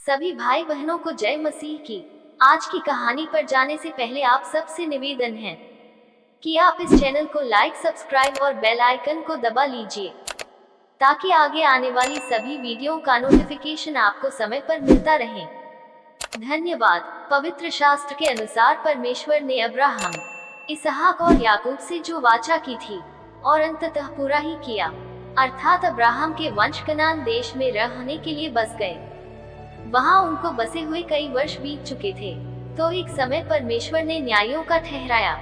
सभी भाई बहनों को जय मसीह की। आज की कहानी पर जाने से पहले आप सबसे निवेदन है कि आप इस चैनल को लाइक, सब्सक्राइब और बेल आइकन को दबा लीजिए ताकि आगे आने वाली सभी वीडियो का नोटिफिकेशन आपको समय पर मिलता रहे। धन्यवाद। पवित्र शास्त्र के अनुसार परमेश्वर ने अब्राहम, इसहाक और याकूब से जो वाचा की थी और अंततः पूरा ही किया, अर्थात अब्राहम के वंश कनान देश में रहने के लिए बस गए। वहां उनको बसे हुए कई वर्ष बीत चुके थे। तो एक समय परमेश्वर ने न्यायों का ठहराया।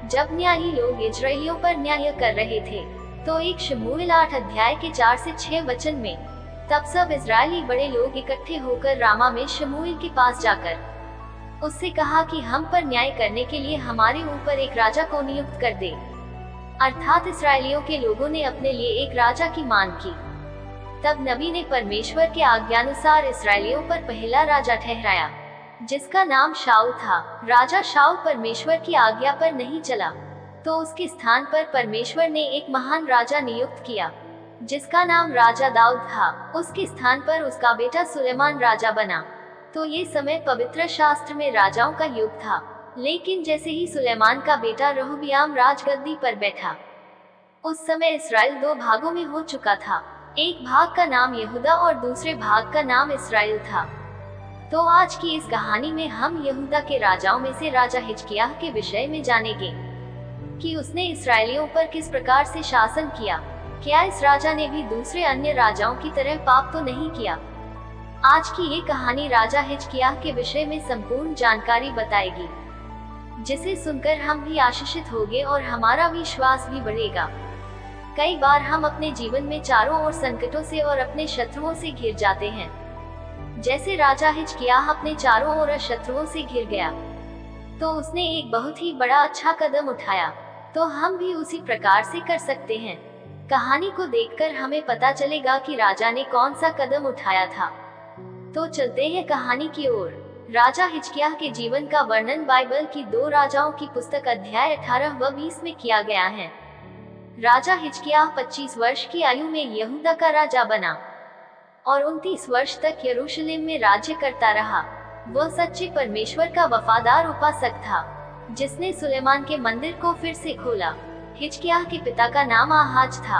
जब न्यायी लोग इजराइलियों पर न्याय कर रहे थे, तो एक शमूएल 8 अध्याय के 4 से 6 वचन में, तब सब इजरायली बड़े लोग इकट्ठे होकर रामा में शमूएल के पास जाकर उससे कहा कि हम पर न्याय करने के लिए हमारे ऊपर एक राजा को नियुक्त कर दे। अर्थात इस्राएलियों के लोगों ने अपने लिए एक राजा की मांग की। तब नबी ने परमेश्वर के आज्ञानुसार इस्राएलियों पर पहला राजा ठहराया, जिसका नाम शाऊल था। राजा शाऊल परमेश्वर की आज्ञा पर नहीं चला, तो उसके स्थान पर परमेश्वर ने एक महान राजा नियुक्त किया, जिसका नाम राजा दाऊद था। उसके स्थान पर उसका बेटा सुलेमान राजा बना। तो ये समय पवित्र शास्त्र में राजाओं का युग था। लेकिन जैसे ही सुलेमान का बेटा रहूबियाम राजगद्दी पर बैठा, उस समय इस्राएल 2 भागों में हो चुका था। एक भाग का नाम यहूदा और दूसरे भाग का नाम इस्राएल था। तो आज की इस कहानी में हम यहूदा के राजाओं में से राजा हिजकिय्याह के विषय में जानेंगे कि उसने इस्राएलियों पर किस प्रकार से शासन किया। क्या इस राजा ने भी दूसरे अन्य राजाओं की तरह पाप तो नहीं किया? आज की ये कहानी राजा हिजकिय्याह के विषय में संपूर्ण जानकारी बताएगी, जिसे सुनकर हम भी आशीषित होंगे और हमारा विश्वास भी बढ़ेगा। कई बार हम अपने जीवन में चारों ओर संकटों से और अपने शत्रुओं से घिर जाते हैं। जैसे राजा हिजकिय्याह अपने चारों ओर शत्रुओं से घिर गया, तो उसने एक बहुत ही बड़ा अच्छा कदम उठाया। तो हम भी उसी प्रकार से कर सकते हैं। कहानी को देखकर हमें पता चलेगा कि राजा ने कौन सा कदम उठाया था। तो चलते हैं कहानी की ओर। राजा हिजकिय्याह के जीवन का वर्णन बाइबल की 2 राजाओं की पुस्तक अध्याय 18 व 20 में किया गया है। राजा हिजकिय्याह 25 वर्ष की आयु में यहूदा का राजा बना और 29 वर्ष तक यरूशलेम में राज्य करता रहा। वह सच्चे परमेश्वर का वफादार उपासक था, जिसने सुलेमान के मंदिर को फिर से खोला। हिजकिय्याह के पिता का नाम आहाज था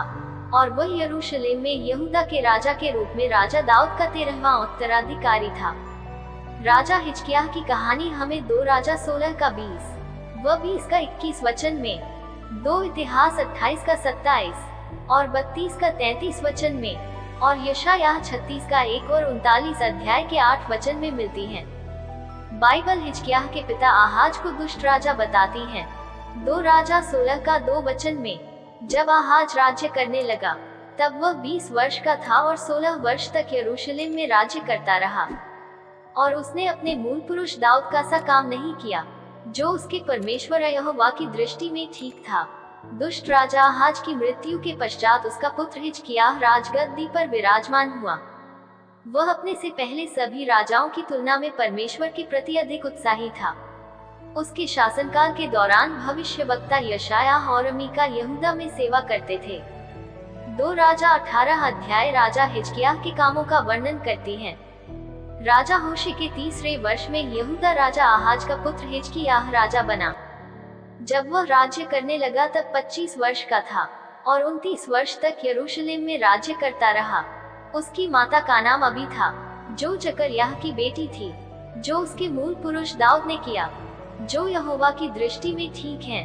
और वह यरूशलेम में यहूदा के राजा के रूप में राजा दाऊद का 13वां उत्तराधिकारी था। राजा हिजकिय्याह की कहानी हमें 2 राजा 16 का 20 व 20 का 21 वचन में, 2 इतिहास 28 का 27 और 32 का 33 वचन में, और यशायाह 36 का 1 और 39 अध्याय के 8 वचन में मिलती हैं। बाइबल हिजकिय्याह के पिता आहाज को दुष्ट राजा बताती है। 2 राजा 16 का 2 वचन में, जब आहाज राज्य करने लगा, तब वह 20 वर्ष का था और 16 वर्ष तक यरूशलेम में राज्य करता रहा। और उसने अपने मूल पुरुष दाऊद का सा काम नहीं किया, जो उसके परमेश्वर यहोवा की दृष्टि में ठीक था। दुष्ट राजा आहाज की मृत्यु के पश्चात उसका पुत्र हिजकिय्याह राजगद्दी पर विराजमान हुआ। वह अपने से पहले सभी राजाओं की तुलना में परमेश्वर के प्रति अधिक उत्साही था। उसके शासनकाल के दौरान भविष्यवक्ता यशायाह और मीका यहूदा में सेवा करते थे। 2 राजा 18 अध्याय राजा हिजकिय्याह के कामों का वर्णन करती हैं। राजा होशे के 3रे वर्ष में यहूदा राजा आहाज का पुत्र हिजकिय्याह राजा बना। जब वह राज्य करने लगा तब 25 वर्ष का था और 29 वर्ष तक यरूशलेम में राज्य करता रहा। उसकी माता का नाम अबी था, जो जकर्याह की बेटी थी। जो उसके मूल पुरुष दाऊद ने किया, जो यहोवा की दृष्टि में ठीक है,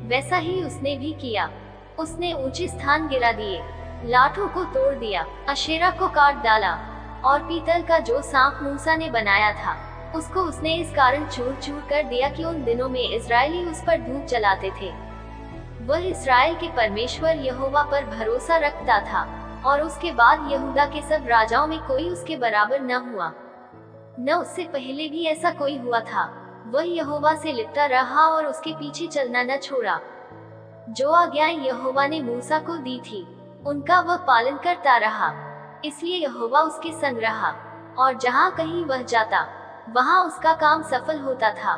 वैसा ही उसने भी किया। उसने ऊंचे स्थान गिरा दिए, लाठों को तोड़ दिया, अशेरा को काट डाला और पीतल का जो सांप मूसा ने बनाया था, उसको उसने इस कारण चूर चूर कर दिया कि उन दिनों में इजरायली उस पर धूप जलाते थे। वह इस्राएल के परमेश्वर यहोवा पर भरोसा रखता था और उसके बाद यहूदा के सब राजाओं में कोई उसके बराबर न हुआ, न उससे पहले भी ऐसा कोई हुआ था। वह यहोवा से लिपटा रहा और उसके पीछे चलना न छोड़ा। जो आज्ञाएं यहोवा ने मूसा को दी थी, उनका वह पालन करता रहा। इसलिए यहोवा उसके संग रहा और जहाँ कहीं वह जाता, वहाँ उसका काम सफल होता था।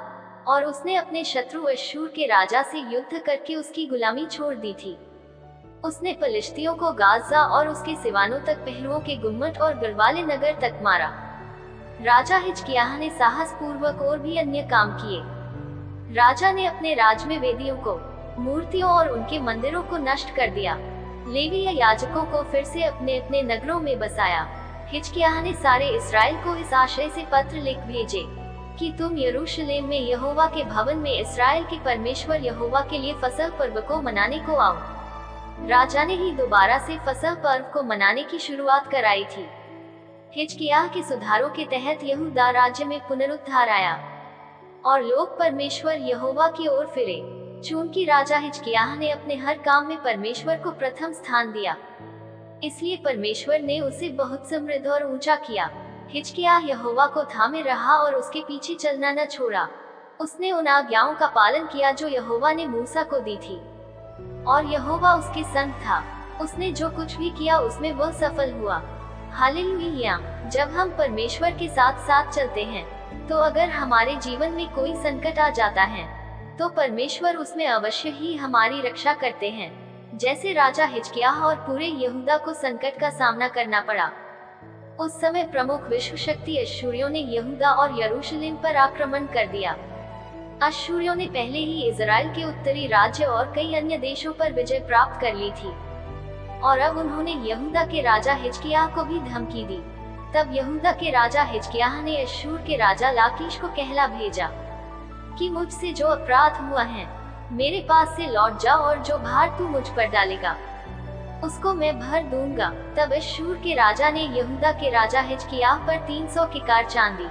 और उसने अपने शत्रु अश्शूर के राजा से युद्ध करके उसकी गुलामी छोड़ दी थी। उसने फलिश्तियों को गाजा और उसके सिवानों तक, पहरुओं के गुम्मट और गढ़वाले नगर तक मारा। राजा हिजकिय्याह ने साहस पूर्वक और भी अन्य काम किए। राजा ने अपने राज में वेदियों को, मूर्तियों और उनके मंदिरों को नष्ट कर दिया। लेवीय याजकों को फिर से अपने अपने नगरों में बसाया। हिजकिय्याह ने सारे इस्राएल को इस आशय से पत्र लिख भेजे कि तुम यरूशलेम में यहोवा के भवन में इस्राएल के परमेश्वर यहोवा के लिए फसल पर्व को मनाने को आओ। राजा ने ही दोबारा से फसल पर्व को मनाने की शुरुआत कराई थी। हिजकिय्याह के सुधारों के तहत यहूदा राज्य में पुनरुद्धार आया और लोग परमेश्वर यहोवा की ओर फिरे। चूंकि राजा हिजकिय्याह ने अपने हर काम में परमेश्वर को प्रथम स्थान दिया, इसलिए परमेश्वर ने उसे बहुत समृद्ध और ऊंचा किया। हिजकिय्याह यहोवा को थामे रहा और उसके पीछे चलना न छोड़ा। उसने उन आज्ञाओं का पालन किया जो यहोवा ने मूसा को दी थी, और यहोवा उसके संग था। उसने जो कुछ भी किया उसमें वह सफल हुआ। हालेलुया। जब हम परमेश्वर के साथ साथ चलते हैं, तो अगर हमारे जीवन में कोई संकट आ जाता है, तो परमेश्वर उसमें अवश्य ही हमारी रक्षा करते हैं। जैसे राजा हिजकिय्याह और पूरे यहूदा को संकट का सामना करना पड़ा। उस समय प्रमुख विश्व शक्ति अश्शूरियों ने यहूदा और यरूशलेम पर आक्रमण कर दिया। अश्शूरियों ने पहले ही इजराइल के उत्तरी राज्य और कई अन्य देशों पर विजय प्राप्त कर ली थी, और अब उन्होंने यहूदा के राजा हिजकिय्याह को भी धमकी दी। तब यहूदा के राजा हिजकिय्याह ने अश्शूर के राजा लाकीश को कहला भेजा कि मुझसे जो अपराध हुआ है, मेरे पास से लौट जाओ, और जो भार तू मुझ पर डालेगा उसको मैं भर दूंगा। तब अश्शूर के राजा ने यहूदा के राजा हिजकिय्याह पर 300 किकार चांदी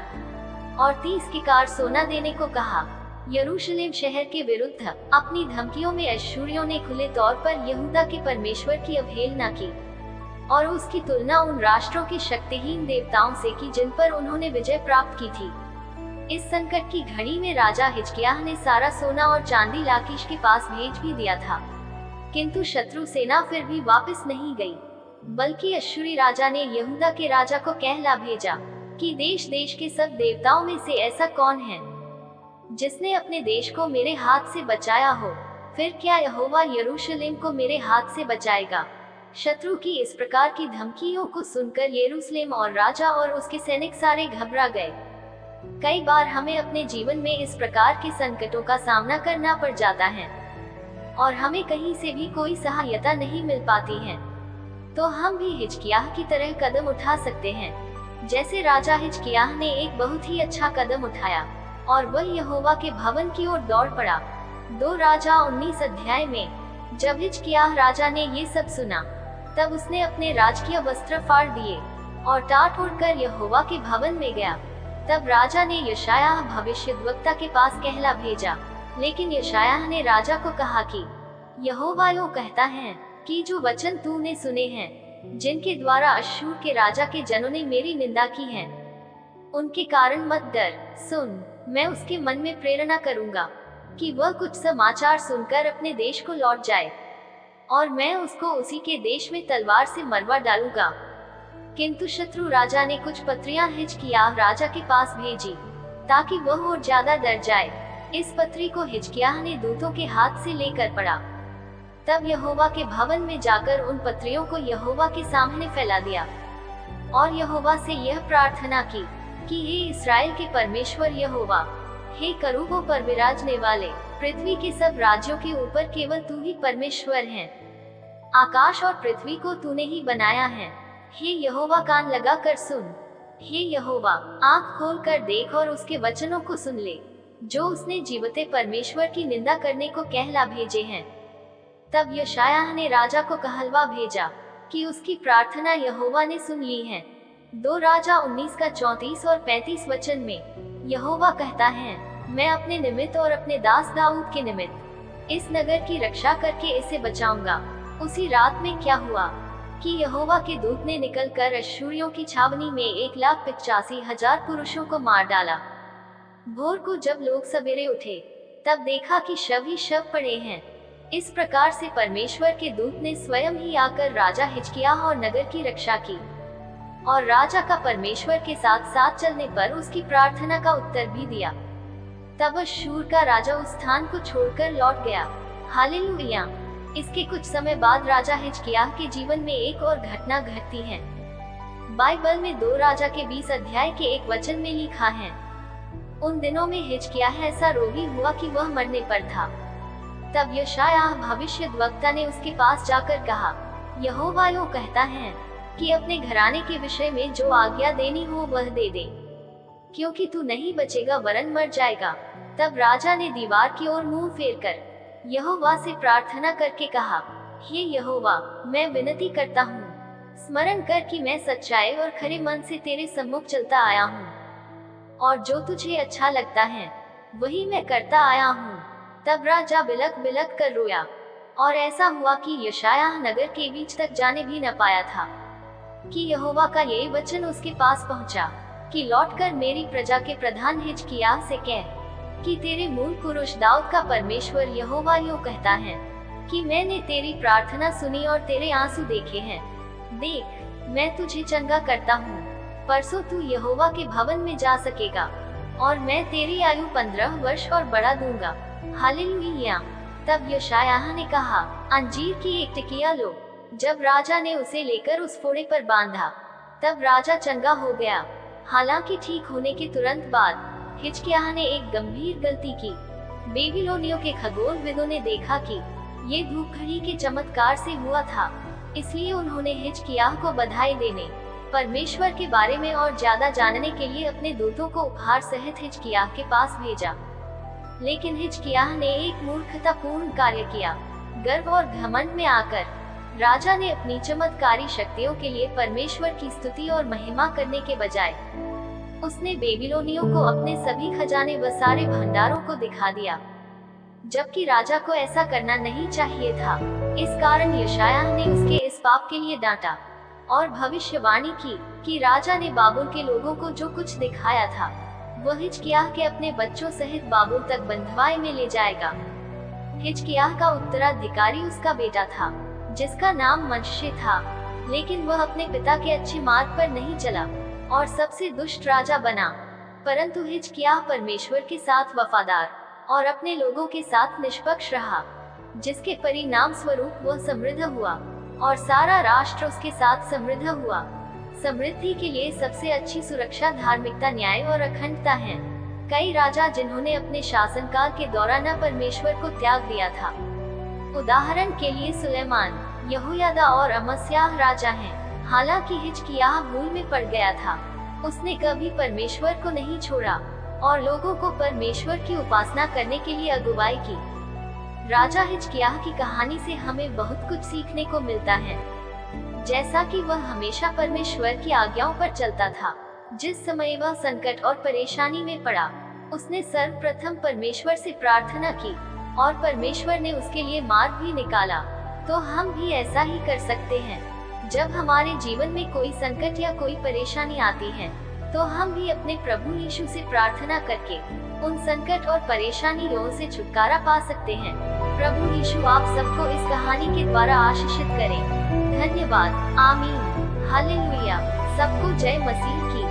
और 30 किकार सोना देने को कहा। यरूशलेम शहर के विरुद्ध अपनी धमकियों में अश्शूरियों ने खुले तौर पर यहूदा के परमेश्वर की अवहेलना की और उसकी तुलना उन राष्ट्रों के शक्तिहीन देवताओं से की जिन पर उन्होंने विजय प्राप्त की थी। इस संकट की घड़ी में राजा हिजकिय्याह ने सारा सोना और चांदी लाकीश के पास भेज भी दिया था, किंतु शत्रु सेना फिर भी वापस नहीं गई, बल्कि अश्शूरी राजा ने यहूदा के राजा को कहला भेजा कि देश देश के सब देवताओं में से ऐसा कौन है जिसने अपने देश को मेरे हाथ से बचाया हो? फिर क्या यहोवा यरूशलेम को मेरे हाथ से बचाएगा? शत्रु की इस प्रकार की धमकियों को सुनकर यरूशलेम और राजा और उसके सैनिक सारे घबरा गए। कई बार हमें अपने जीवन में इस प्रकार के संकटों का सामना करना पड़ जाता है और हमें कहीं से भी कोई सहायता नहीं मिल पाती है। तो हम भी हिजकिय्याह की तरह कदम उठा सकते हैं, जैसे राजा हिजकिय्याह ने एक बहुत ही अच्छा कदम उठाया और वह यहोवा के भवन की ओर दौड़ पड़ा। 2 राजा 19 अध्याय में जब हिजकिय्याह राजा ने ये सब सुना, तब उसने अपने राजकीय वस्त्र फाड़ दिए और टाट उड़कर यहोवा के भवन में गया। तब राजा ने यशायाह भविष्यद्वक्ता के पास कहला भेजा, लेकिन यशायाह ने राजा को कहा कि यहोवा यूं कहता है कि जो वचन तूने सुने हैं, जिनके द्वारा अश्शूर के राजा के जनों ने मेरी निंदा की है, उनके कारण मत डर। सुन, मैं उसके मन में प्रेरणा करूंगा कि वह कुछ समाचार सुनकर अपने देश को लौट जाए, और मैं उसको उसी के देश में तलवार से मरवा डालूंगा। किंतु शत्रु राजा ने कुछ पत्रियां हिजकिय्याह राजा के पास भेजी ताकि वह और ज्यादा डर जाए। इस पत्री को हिजकिय्याह ने दूतों के हाथ से लेकर पढ़ा। तब यहोवा के भवन में जाकर उन पत्रियों को यहोवा के सामने फैला दिया और यहोवा से यह प्रार्थना की कि हे इस्राएल के परमेश्वर यहोवा, हे करूबों पर विराजने वाले, पृथ्वी के सब राज्यों के ऊपर केवल तू ही परमेश्वर है। आकाश और पृथ्वी को तूने ही बनाया है। हे यहोवा, कान लगा कर सुन। हे यहोवा, आंख खोल कर देख और उसके वचनों को सुन ले, जो उसने जीवते परमेश्वर की निंदा करने को कहला भेजे हैं। तब यशायाह ने राजा को कहलवा भेजा कि उसकी प्रार्थना यहोवा ने सुन ली है। 2 राजा 19 का 34 और 35 वचन में यहोवा कहता है, मैं अपने निमित्त और अपने दास दाऊद के निमित्त इस नगर की रक्षा करके इसे बचाऊंगा। उसी रात में क्या हुआ कि यहोवा के दूत ने निकलकर अश्शूरियों की छावनी में 1,85,000 पुरुषों को मार डाला। भोर को जब लोग सवेरे उठे, तब देखा कि शव ही शव पड़े हैं। इस प्रकार से परमेश्वर के दूत ने स्वयं ही आकर राजा हिजकिय्याह और नगर की रक्षा की, और राजा का परमेश्वर के साथ साथ चलने पर उसकी प्रार्थना का उत्तर भी दिया। तब अश्शूर का राजा उस स्थान को छोड़कर लौट गया। हालेलुया। इसके कुछ समय बाद राजा हिजकिय्याह के जीवन में एक और घटना घटती है। बाइबल में 2 राजा के 20 अध्याय के एक वचन में लिखा है, उन दिनों में हिजकिय्याह ऐसा रोगी हुआ कि वह मरने पर था। तब यशायाह भविष्यद्वक्ता ने उसके पास जाकर कहा, यहोवा यूं कहता है कि अपने घराने के विषय में जो आज्ञा देनी हो वह दे दे, क्योंकि तू नहीं बचेगा वरन मर जाएगा। तब राजा ने दीवार की ओर मुंह फेरकर यहोवा से प्रार्थना करके कहा, हे यहोवा, मैं विनती करता हूँ, स्मरण कर कि मैं सच्चाई और खरे मन से तेरे सम्मुख चलता आया हूँ, और जो तुझे अच्छा लगता है वही मैं करता आया हूँ। तब राजा बिलक बिलक कर रोया, और ऐसा हुआ कि यशायाह नगर के बीच तक जाने भी न पाया था कि यहोवा का यही वचन उसके पास पहुंचा कि लौटकर मेरी प्रजा के प्रधान हिजकिय्याह से कह कि तेरे मूल पुरुष दाऊद का परमेश्वर यहोवा यूं कहता है कि मैंने तेरी प्रार्थना सुनी और तेरे आंसू देखे हैं। देख, मैं तुझे चंगा करता हूँ, परसों तू यहोवा के भवन में जा सकेगा, और मैं तेरी आयु 15 वर्ष और बढ़ा दूंगा। हालेलुया। तब यशायाह ने कहा, अंजीर की एक टिकिया लो। जब राजा ने उसे लेकर उस फोड़े पर बांधा, तब राजा चंगा हो गया। हालांकि ठीक होने के तुरंत बाद हिजकिय्याह ने एक गंभीर गलती की। बेबीलोनियों के खगोलविदों ने देखा कि ये धूपघड़ी के चमत्कार से हुआ था, इसलिए उन्होंने हिजकिय्याह को बधाई देने, परमेश्वर के बारे में और ज्यादा जानने के लिए अपने दूतों को उपहार सहित हिजकिय्याह के पास भेजा। लेकिन हिजकिय्याह ने एक मूर्खतापूर्ण कार्य किया। गर्व और घमंड में आकर राजा ने अपनी चमत्कारी शक्तियों के लिए परमेश्वर की स्तुति और महिमा करने के बजाय उसने बेबीलोनियों को अपने सभी खजाने व सारे भंडारों को दिखा दिया, जबकि राजा को ऐसा करना नहीं चाहिए था। इस कारण यशायाह ने उसके इस पाप के लिए डांटा और भविष्यवाणी की कि राजा ने बाबुल के लोगों को जो कुछ दिखाया था वह हिजकिय्याह के अपने बच्चों सहित बाबुल तक बंधुआई में ले जाएगा। हिजकिय्याह का उत्तराधिकारी उसका बेटा था, जिसका नाम मनश्शे था, लेकिन वह अपने पिता के अच्छे मार्ग पर नहीं चला और सबसे दुष्ट राजा बना। परंतु हिजकिय्याह परमेश्वर के साथ वफादार और अपने लोगों के साथ निष्पक्ष रहा, जिसके परिणाम स्वरूप वह समृद्ध हुआ और सारा राष्ट्र उसके साथ समृद्ध हुआ। समृद्धि के लिए सबसे अच्छी सुरक्षा धार्मिकता, न्याय और अखंडता है। कई राजा जिन्होंने अपने शासनकाल के दौरान परमेश्वर को त्याग दिया था, उदाहरण के लिए सुलेमान, यहोयादा और अमस्याह राजा हैं। हालांकि हिजकिय्याह भूल में पड़ गया था, उसने कभी परमेश्वर को नहीं छोड़ा और लोगों को परमेश्वर की उपासना करने के लिए अगुवाई की। राजा हिजकिय्याह की कहानी से हमें बहुत कुछ सीखने को मिलता है, जैसा कि वह हमेशा परमेश्वर की आज्ञाओं पर चलता था। जिस समय वह संकट और परेशानी में पड़ा, उसने सर्वप्रथम परमेश्वर से प्रार्थना की और परमेश्वर ने उसके लिए मार्ग भी निकाला। तो हम भी ऐसा ही कर सकते हैं। जब हमारे जीवन में कोई संकट या कोई परेशानी आती है, तो हम भी अपने प्रभु यीशु से प्रार्थना करके उन संकट और परेशानियों से छुटकारा पा सकते हैं। प्रभु यीशु आप सबको इस कहानी के द्वारा आशीषित करें। धन्यवाद। आमीन। हालेलुया। सबको जय मसीह की।